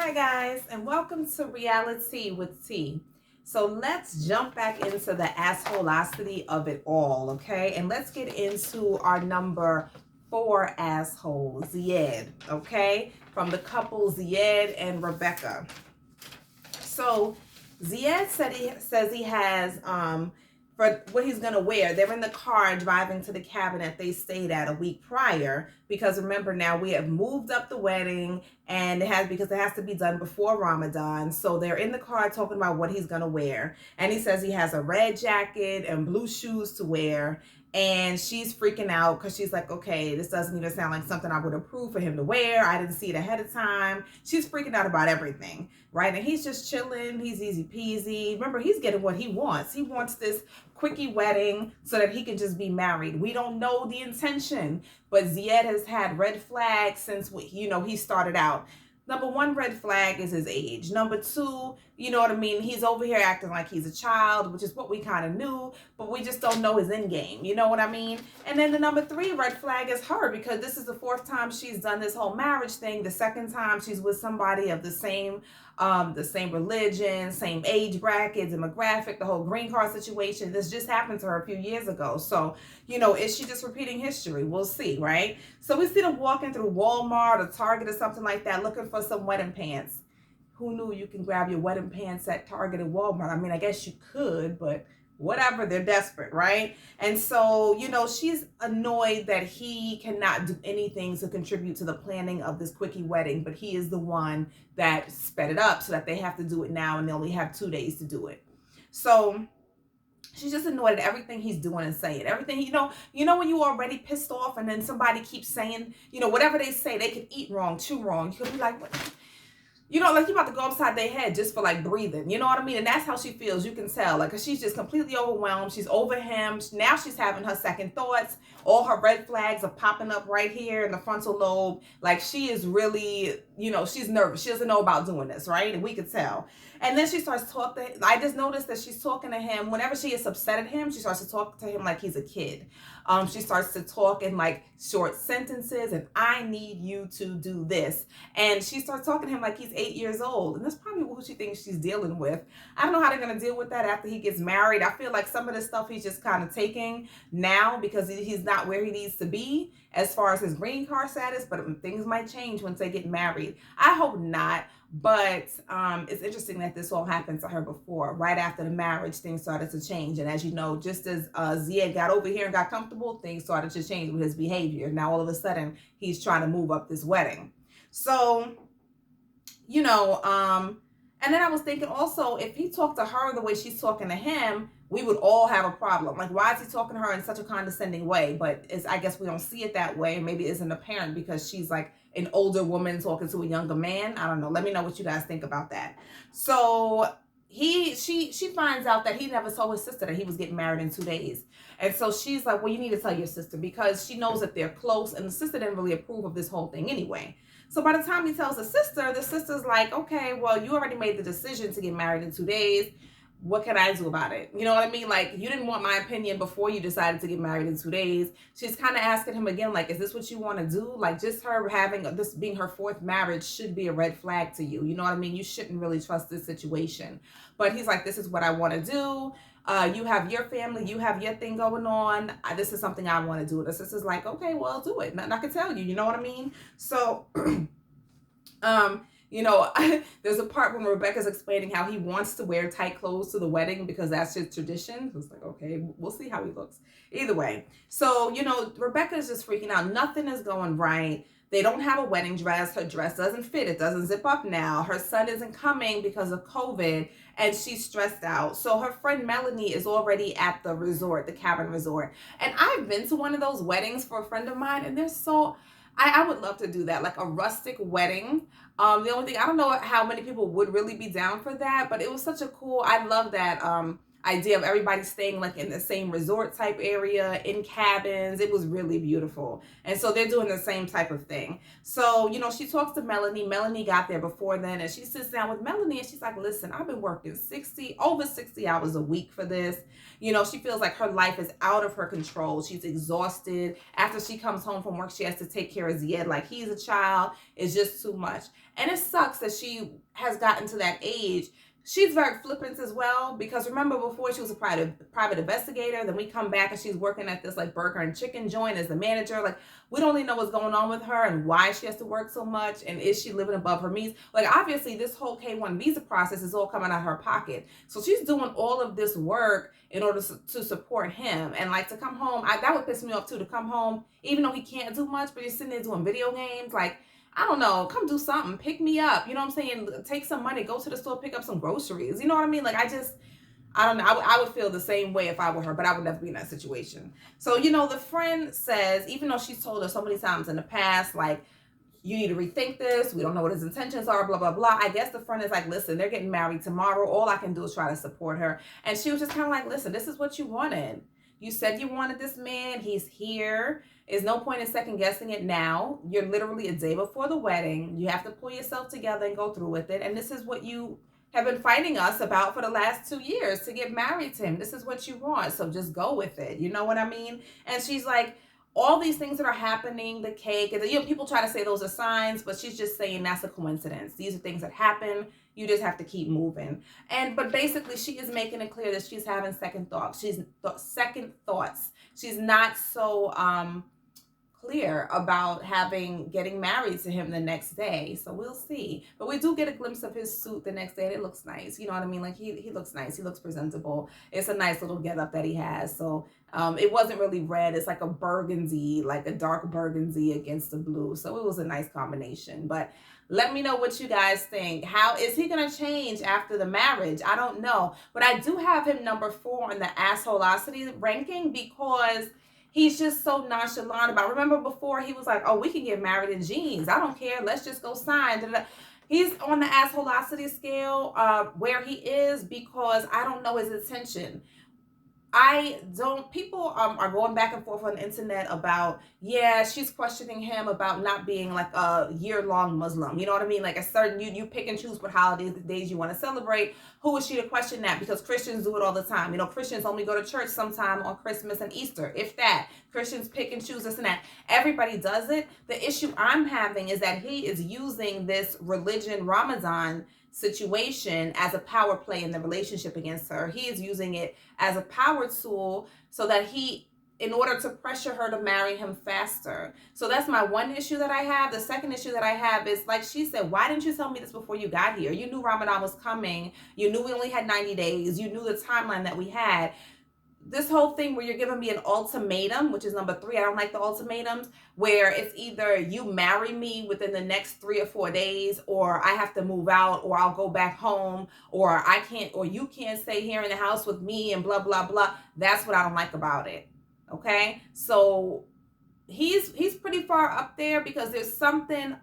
Hi guys, and welcome to Reality with T. So let's jump back into the assholosity of it all, okay? And let's get into our number 4 asshole, Zied, okay? From the couple Zied and Rebecca. So Zied says he has for what he's gonna wear. They're in the car driving to the cabin that they stayed at a week prior, because remember, now we have moved up the wedding and it has to be done before Ramadan. So they're in the car talking about what he's gonna wear. And he says he has a red jacket and blue shoes to wear. And she's freaking out because she's like, okay, this doesn't even sound like something I would approve for him to wear. I didn't see it ahead of time. She's freaking out about everything, right? And he's just chilling. He's easy peasy. Remember, he's getting what he wants. He wants this quickie wedding so that he can just be married. We don't know the intention, but Zied has had red flags since he started out. Number one red flag is his age. Number two, you know what I mean? He's over here acting like he's a child, which is what we kind of knew, but we just don't know his end game. You know what I mean? And then the number three red flag is her, because this is the fourth time she's done this whole marriage thing. The second time she's with somebody of the same religion, same age bracket, demographic, the whole green card situation. This just happened to her a few years ago. So, is she just repeating history? We'll see, right? So we see them walking through Walmart or Target or something like that, looking for some wedding pants. Who knew you can grab your wedding pants at Target and Walmart? I mean, I guess you could, but whatever, they're desperate, right? And so, she's annoyed that he cannot do anything to contribute to the planning of this quickie wedding, but he is the one that sped it up so that they have to do it now and they only have 2 days to do it. So she's just annoyed at everything he's doing and saying. Everything, when you already pissed off and then somebody keeps saying, whatever they say, they can eat wrong, chew wrong. You could be like, what? Like you're about to go upside their head just for like breathing. You know what I mean? And that's how she feels. You can tell. Like, 'cause she's just completely overwhelmed. She's over him. Now she's having her second thoughts. All her red flags are popping up right here in the frontal lobe. Like, she is really, she's nervous. She doesn't know about doing this, right? And we could tell. And then she starts talking. I just noticed that she's talking to him. Whenever she is upset at him, she starts to talk to him like he's a kid. She starts to talk in like short sentences and I need you to do this. And she starts talking to him like he's 8 years old. And that's probably who she thinks she's dealing with. I don't know how they're going to deal with that after he gets married. I feel like some of the stuff he's just kind of taking now because he's not where he needs to be as far as his green card status, but things might change once they get married. I hope not. But it's interesting that this all happened to her before. Right after the marriage, things started to change. And as you know, just as Zied got over here and got comfortable, things started to change with his behavior. Now, all of a sudden, he's trying to move up this wedding. So, and then I was thinking also, if he talked to her the way she's talking to him, we would all have a problem. Like, why is he talking to her in such a condescending way? But I guess we don't see it that way. Maybe it isn't apparent because she's like an older woman talking to a younger man. I don't know. Let me know what you guys think about that. So she finds out that he never told his sister that he was getting married in 2 days. And so she's like, well, you need to tell your sister, because she knows that they're close and the sister didn't really approve of this whole thing anyway. So by the time he tells the sister's like, okay, well, you already made the decision to get married in 2 days. What can I do about it? You know what I mean? Like, you didn't want my opinion before you decided to get married in 2 days. She's kind of asking him again, like, is this what you want to do? Like, just her having this being her fourth marriage should be a red flag to you. You know what I mean? You shouldn't really trust this situation. But he's like, this is what I want to do. You have your family, you have your thing going on. This is something I want to do. The sister's like, okay, well, I'll do it. Nothing I can tell you. You know what I mean? So, there's a part when Rebecca's explaining how he wants to wear tight clothes to the wedding because that's his tradition. So it's like, okay, we'll see how he looks. Either way. So, Rebecca's just freaking out. Nothing is going right. They don't have a wedding dress. Her dress doesn't fit. It doesn't zip up now. Her son isn't coming because of COVID, and she's stressed out. So her friend Melanie is already at the resort, the cabin resort. And I've been to one of those weddings for a friend of mine, and they're so... I would love to do that, like a rustic wedding. The only thing, I don't know how many people would really be down for that, but it was such a cool, I love that. idea of everybody staying like in the same resort type area, in cabins. It was really beautiful. And so they're doing the same type of thing. So, you know, she talks to Melanie. Melanie got there before then, and she sits down with Melanie and she's like, listen, I've been working over 60 hours a week for this. You know, she feels like her life is out of her control. She's exhausted. After she comes home from work, she has to take care of Zied like he's a child. It's just too much. And it sucks that she has gotten to that age. She's very flippant as well, because remember before she was a private investigator, then we come back and she's working at this like burger and chicken joint as the manager. Like, we don't really know what's going on with her and why she has to work so much, and is she living above her means? Like, obviously this whole K-1 visa process is all coming out of her pocket. So she's doing all of this work in order to support him. And like, to come home, that would piss me off too, to come home, even though he can't do much, but he's sitting there doing video games. Like, I don't know, come do something, pick me up, you know what I'm saying? Take some money, go to the store, pick up some groceries, you know what I mean? Like, I don't know, I would feel the same way if I were her, but I would never be in that situation. So, you know, the friend says, even though she's told her so many times in the past, like, you need to rethink this, we don't know what his intentions are, blah, blah, blah. I guess the friend is like, listen, they're getting married tomorrow, all I can do is try to support her. And she was just kind of like, listen, this is what you wanted. You said you wanted this man, he's here. There's no point in second guessing it now. You're literally a day before the wedding. You have to pull yourself together and go through with it. And this is what you have been fighting us about for the last 2 years, to get married to him. This is what you want. So just go with it. You know what I mean? And she's like, all these things that are happening, the cake, and you know, people try to say those are signs, but she's just saying that's a coincidence. These are things that happen. You just have to keep moving. But basically she is making it clear that she's having second thoughts. Second thoughts. She's not so clear about getting married to him the next day. So we'll see. But we do get a glimpse of his suit the next day, and it looks nice. You know what I mean? Like, he looks nice. He looks presentable. It's a nice little getup that he has. So it wasn't really red. It's like a burgundy, like a dark burgundy against the blue. So it was a nice combination. But let me know what you guys think. How is he going to change after the marriage? I don't know. But I do have him number 4 on the assholosity ranking, because he's just so nonchalant about it. Remember before, he was like, oh, we can get married in jeans. I don't care. Let's just go sign. He's on the assholosity scale where he is, because I don't know his intention. People are going back and forth on the internet about, yeah, she's questioning him about not being like a year-long Muslim. You know what I mean? Like, a certain, you pick and choose what holidays, the days you want to celebrate. Who is she to question that? Because Christians do it all the time. You know, Christians only go to church sometime on Christmas and Easter, if that. Christians pick and choose this and that. Everybody does it. The issue I'm having is that he is using this religion Ramadan situation as a power play in the relationship against her. He is using it as a power tool so that in order to pressure her to marry him faster. So that's my one issue that I have. The second issue that I have is, like she said, why didn't you tell me this before you got here? You knew Ramadan was coming. You knew we only had 90 days. You knew the timeline that we had. This whole thing where you're giving me an ultimatum, which is number 3. I don't like the ultimatums, where it's either you marry me within the next 3 or 4 days, or I have to move out, or I'll go back home, or you can't stay here in the house with me, and blah, blah, blah. That's what I don't like about it. Okay? So he's pretty far up there, because there's something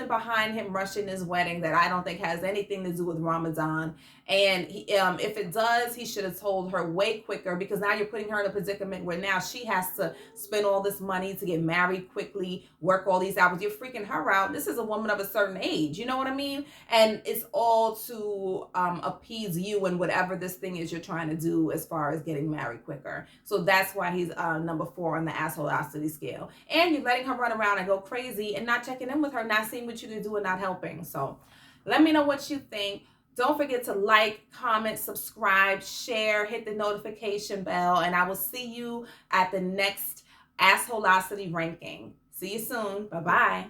behind him rushing his wedding that I don't think has anything to do with Ramadan. And if it does, he should have told her way quicker, because now you're putting her in a predicament where now she has to spend all this money to get married quickly, work all these hours. You're freaking her out. This is a woman of a certain age. You know what I mean? And it's all to appease you and whatever this thing is you're trying to do as far as getting married quicker. So that's why he's number 4 on the assholosity scale. And you're letting her run around and go crazy and not checking in with her, not seeing what you can do and not helping. So let me know what you think. Don't forget to like, comment, subscribe, share, hit the notification bell, and I will see you at the next assholosity ranking. See you soon. Bye-bye.